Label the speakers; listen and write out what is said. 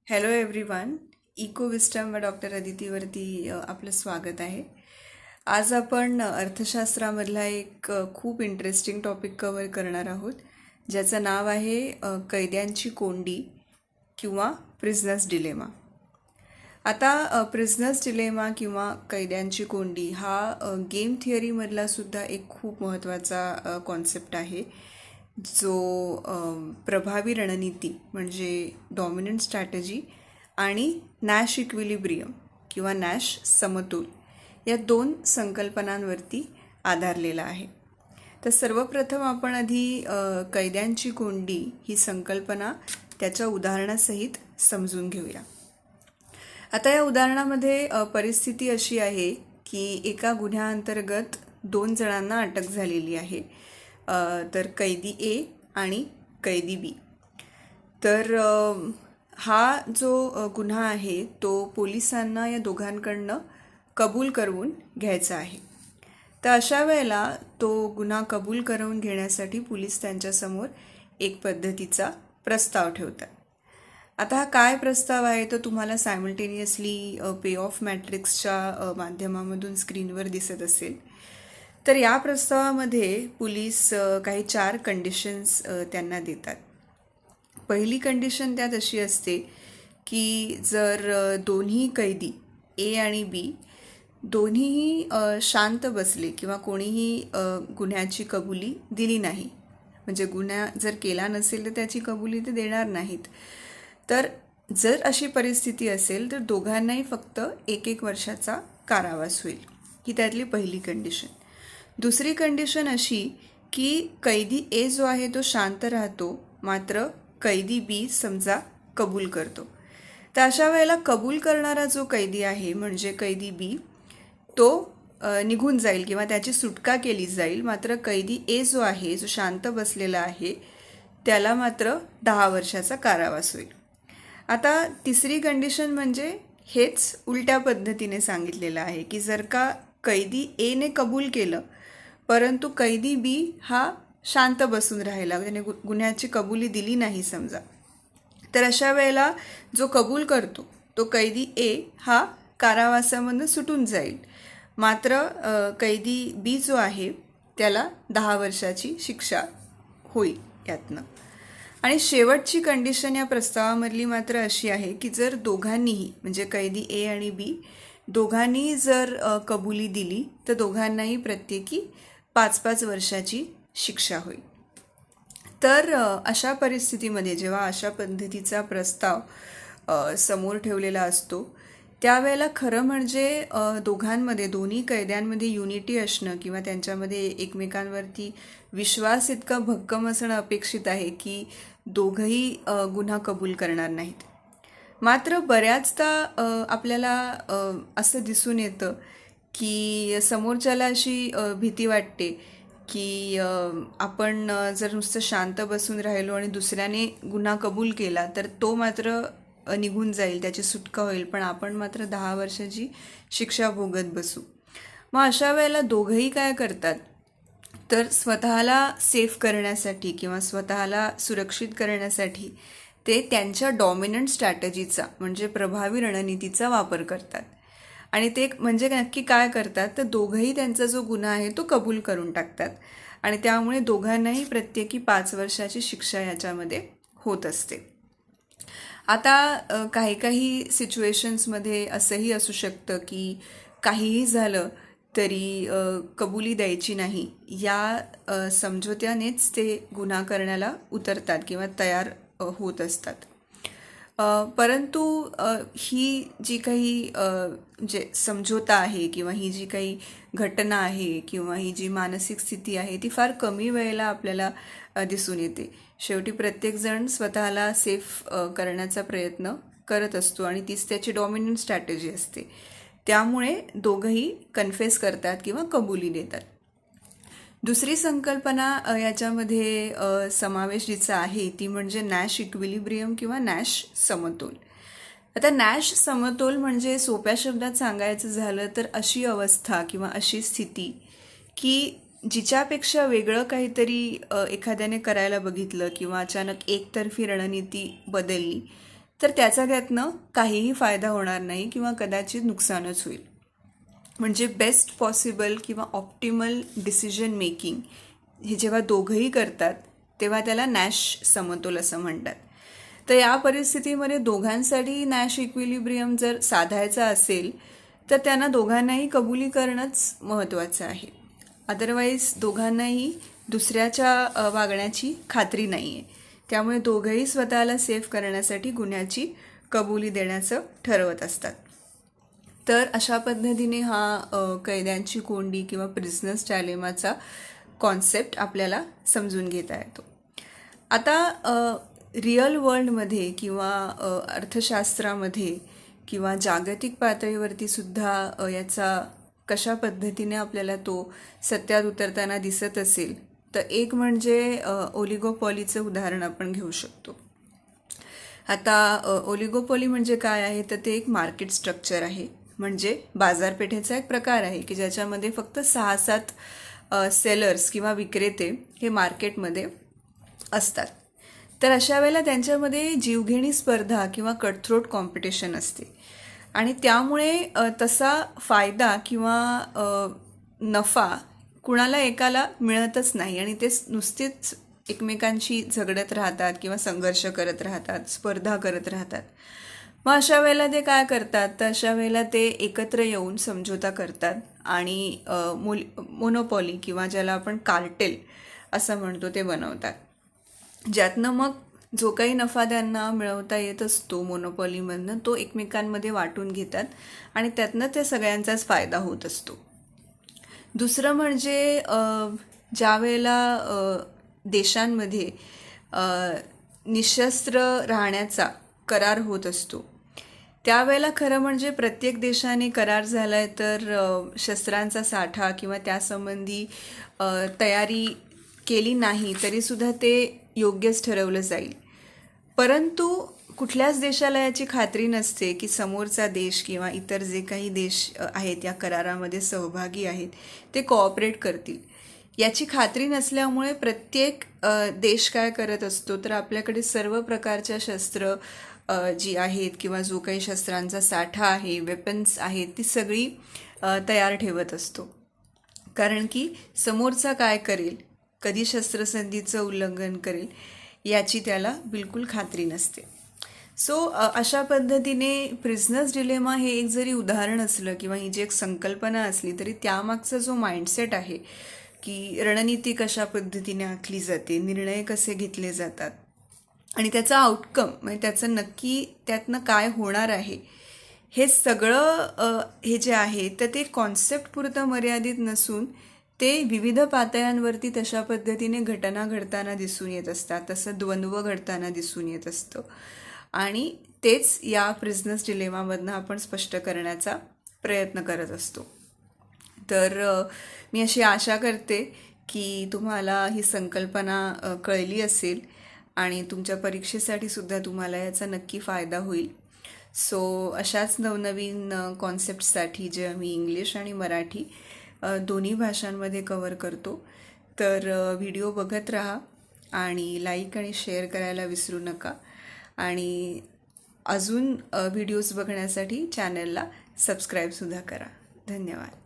Speaker 1: Hello everyone. Eco विस्टम व doctor अदितीवरती आपलं स्वागत आहे. आज आपण अर्थशास्त्रामधला एक खूप इंटरेस्टिंग टॉपिक कव्हर करणार आहोत, ज्याचं नाव आहे कैद्यांची कोंडी किंवा प्रिझनर्स डिलेमा. आता प्रिझनर्स डिलेमा किंवा कैद्यांची कोंडी हा गेम थिअरीमधला सुद्धा एक खूप महत्त्वाचा कॉन्सेप्ट आहे, जो प्रभावी रणनीती म्हणजे डॉमिनंट स्ट्रॅटेजी आणि नॅश इक्विलिब्रियम किंवा नॅश समतोल या दोन संकल्पनांवरती आधारलेला आहे. तर सर्वप्रथम आपण आधी कैद्यांची कोंडी ही संकल्पना त्याच्या उदाहरणासहित समजून घेऊया. आता या उदाहरणामध्ये परिस्थिती अशी आहे की एका गुन्ह्याअंतर्गत 2 जणांना अटक झालेली आहे. तर कैदी ए आणि कैदी बी. तर हा जो गुन्हा आहे तो पोलिसांना या दोघांकडनं कबूल करवून घ्यायचा आहे. तर अशा वेळेला तो गुन्हा कबूल करवून घेण्यासाठी पोलीस त्यांच्यासमोर एक पद्धतीचा प्रस्ताव ठेवतात. आता हा काय प्रस्ताव आहे तो तुम्हाला सायमल्टेनियसली पे ऑफ मॅट्रिक्सच्या माध्यमामधून स्क्रीनवर दिसत असेल. तर या प्रस्तावामध्ये पोलीस काही 4 कंडिशन्स त्यांना देतात. पहिली कंडिशन त्यात अशी असते की जर दोन्ही कैदी ए आणि बी दोन्हीही शांत बसले किंवा कोणीही गुन्ह्याची कबुली दिली नाही, म्हणजे गुन्हा जर केला नसेल तर त्याची कबुली ते देणार नाहीत, तर जर अशी परिस्थिती असेल तर दोघांनाही फक्त 1-1 वर्षाचा कारावास होईल. ही त्यातली पहिली कंडिशन. दुसरी कंडिशन अशी की कैदी ए जो आहे तो शांत राहतो, मात्र कैदी बी समजा कबूल करतो. तर अशा वेळेला कबूल करणारा जो कैदी आहे म्हणजे कैदी बी तो निघून जाईल किंवा त्याची सुटका केली जाईल, मात्र कैदी ए जो आहे जो शांत बसलेला आहे त्याला मात्र 10 वर्षाचा कारावास होईल. आता तिसरी कंडिशन म्हणजे हेच उलट्या पद्धतीने सांगितलेलं आहे की जर का कैदी एने कबूल केलं परंतु कैदी बी हा शांत बसून राहिला, त्याने गुन्ह्याची कबुली दिली नाही समजा, तर अशा वेळेला जो कबूल करतो तो कैदी ए हा कारावासामधून सुटून जाईल, मात्र कैदी बी जो आहे त्याला 10 वर्षाची शिक्षा होईल यातनं. आणि शेवटची कंडिशन या प्रस्तावामधली मात्र अशी आहे की जर दोघांनीही म्हणजे कैदी ए आणि बी दोघांनी जर कबुली दिली तर दोघांनाही प्रत्येकी 5-5 वर्षाची शिक्षा होईल. तर अशा परिस्थितीमध्ये जेव्हा अशा पद्धतीचा प्रस्ताव समोर ठेवलेला असतो त्यावेळेला खरं म्हणजे दोघांमध्ये दोन्ही कैद्यांमध्ये युनिटी असणं किंवा त्यांच्यामध्ये एकमेकांवरती विश्वास इतका भक्कम असणं अपेक्षित आहे की दोघंही गुन्हा कबूल करणार नाहीत. मात्र बऱ्याचदा आपल्याला असं दिसून येतं की समोरच्याला अशी भीती वाटते की आपण जर नुसतं शांत बसून राहिलो आणि दुसऱ्याने गुन्हा कबूल केला तर तो मात्र निघून जाईल, त्याची सुटका होईल, पण आपण मात्र 10 वर्षाची शिक्षा भोगत बसू. मग अशा वेळेला दोघंही काय करतात तर स्वतःला सेफ करण्यासाठी किंवा स्वतःला सुरक्षित करण्यासाठी ते त्यांच्या डॉमिनंट स्ट्रॅटेजीचा म्हणजे प्रभावी रणनीतीचा वापर करतात. आणि ते म्हणजे नक्की काय करतात तर दोघंही त्यांचा जो गुन्हा आहे तो कबूल करून टाकतात आणि त्यामुळे दोघांनाही प्रत्येकी 5 वर्षाची शिक्षा याच्यामध्ये होत असते. आता काही सिच्युएशन्समध्ये असंही असू शकतं की काहीही झालं तरी कबुली द्यायची नाही या समझोत्यानेच ते गुन्हा करण्याला उतरतात किंवा तयार होत असतात. परंतु ही जी काही जे समझोता आहे किंवा ही जी काही घटना आहे किंवा ही जी मानसिक स्थिती आहे ती फार कमी वेळेला आपल्याला दिसून येते. शेवटी प्रत्येकजण स्वतःला सेफ करण्याचा प्रयत्न करत असतो आणि तीच त्याची डॉमिनंट स्ट्रॅटेजी असते. त्यामुळे दोघंही कन्फेस करतात किंवा कबुली देतात. दुसरी संकल्पना याच्यामध्ये समावेश जिचा आहे ती म्हणजे नॅश इक्विलिब्रियम किंवा नॅश समतोल. आता नॅश समतोल म्हणजे सोप्या शब्दात सांगायचं झालं तर अशी अवस्था किंवा अशी स्थिती की जिच्यापेक्षा वेगळं काहीतरी एखाद्याने करायला बघितलं किंवा अचानक एकतर्फी रणनीती बदलली तर त्यातनं काहीही फायदा होणार नाही किंवा कदाचित नुकसानच होईल. म्हणजे बेस्ट पॉसिबल किंवा ऑप्टिमल डिसिजन मेकिंग हे जेव्हा दोघंही करतात तेव्हा त्याला नॅश समतोल असं म्हणतात. तर या परिस्थितीमध्ये दोघांसाठी नॅश इक्विलिब्रियम जर साधायचा असेल तर त्यांना दोघांनाही कबुली करणंच महत्त्वाचं आहे. अदरवाईज दोघांनाही दुसऱ्याच्या वागण्याची खात्री नाही आहे. त्यामुळे दोघंही स्वतःला सेफ करण्यासाठी गुन्ह्याची कबुली देण्याचं ठरवत असतात. तर अशा पद्धतीने हा कैद्यांची कोंडी किंवा प्रिझनर्स डायलेमाचा कॉन्सेप्ट आपल्याला समजून घेता येतो. आता रिअल वर्ल्डमध्ये किंवा अर्थशास्त्रामध्ये किंवा जागतिक पातळीवरती सुद्धा याचा कशा पद्धतीने आपल्याला तो सत्यात उतरताना दिसत असेल तर एक म्हणजे ओलिगोपॉलीचं उदाहरण आपण घेऊ शकतो. आता ओलिगोपॉली म्हणजे काय आहे तर ते एक मार्केट स्ट्रक्चर आहे. म्हणजे बाजारपेठेचा एक प्रकार आहे की ज्याच्यामध्ये फक्त 6-7 सेलर्स किंवा विक्रेते हे मार्केटमध्ये असतात. तर अशा वेळेला त्यांच्यामध्ये जीवघेणी स्पर्धा किंवा कटथ्रोट कॉम्पिटिशन असते आणि त्यामुळे तसा फायदा किंवा नफा कुणाला एकाला मिळतच नाही आणि ते नुसतेच एकमेकांशी झगडत राहतात किंवा संघर्ष करत राहतात, स्पर्धा करत राहतात. मग अशा वेळेला ते काय करतात तर अशा वेळेला ते एकत्र येऊन समझोता करतात आणि मोनोपॉली किंवा ज्याला आपण कार्टेल असं म्हणतो ते बनवतात. ज्यातनं मग जो काही नफा त्यांना मिळवता येत असतो मोनोपॉलीमधनं तो एकमेकांमध्ये वाटून घेतात आणि त्यातनं ते सगळ्यांचाच फायदा होत असतो. दुसरं म्हणजे ज्या वेळेला देशांमध्ये निशस्त्र राहण्याचा करार होत असतो त्यावेळेला खरं म्हणजे प्रत्येक देशाने करार झाला आहे तर शस्त्रांचा साठा किंवा त्यासंबंधी तयारी केली नाही तरीसुद्धा ते योग्यच ठरवलं जाईल. परंतु कुठल्याच देशाला याची खात्री नसते की समोरचा देश किंवा इतर जे काही देश आहेत या करारामध्ये सहभागी आहेत ते कोऑपरेट करतील. याची खात्री नसल्यामुळे प्रत्येक देश काय करत असतो तर आपल्याकडे सर्व प्रकारच्या शस्त्र जी आहेत किंवा जो काही शस्त्रांचा साठा आहे, वेपन्स आहेत ती सगळी तयार ठेवत असतो. कारण की समोरचा काय करेल, कधी शस्त्रसंधीचं उल्लंघन करेल याची त्याला बिलकुल खात्री नसते. सो अशा पद्धतीने प्रिझनर्स डिलेमा हे एक जरी उदाहरण असलं किंवा ही जी एक संकल्पना असली तरी त्यामागचा जो माइंडसेट आहे की रणनीती कशा पद्धतीने आखली जाते, निर्णय कसे घेतले जातात आणि त्याचा आउटकम म्हणजे त्याचं नक्की त्यातनं काय होणार आहे हे सगळं हे जे आहे तर ते कॉन्सेप्ट पुरतं मर्यादित नसून ते विविध पातळ्यांवरती तशा पद्धतीने घटना घडताना दिसून येत असतात. तसं द्वंद्व घडताना दिसून येत असतं आणि तेच या प्रिझनर्स डिलेमामधनं आपण स्पष्ट करण्याचा प्रयत्न करत असतो. तर मी अशी आशा करते की तुम्हाला ही संकल्पना कळली असेल आणि तुमच्या परीक्षेसाठी सुद्धा तुम्हाला याचा नक्की फायदा होईल. सो अशाच नवनवीन कॉन्सेप्टसाठी जे आम्ही इंग्लिश आणि मराठी दोन्ही भाषांमध्ये कव्हर करतो. तर व्हिडिओ बघत राहा आणि लाईक आणि शेअर करायला विसरू नका आणि अजून व्हिडिओज बघण्यासाठी चॅनलला सबस्क्राईबसुद्धा करा. धन्यवाद.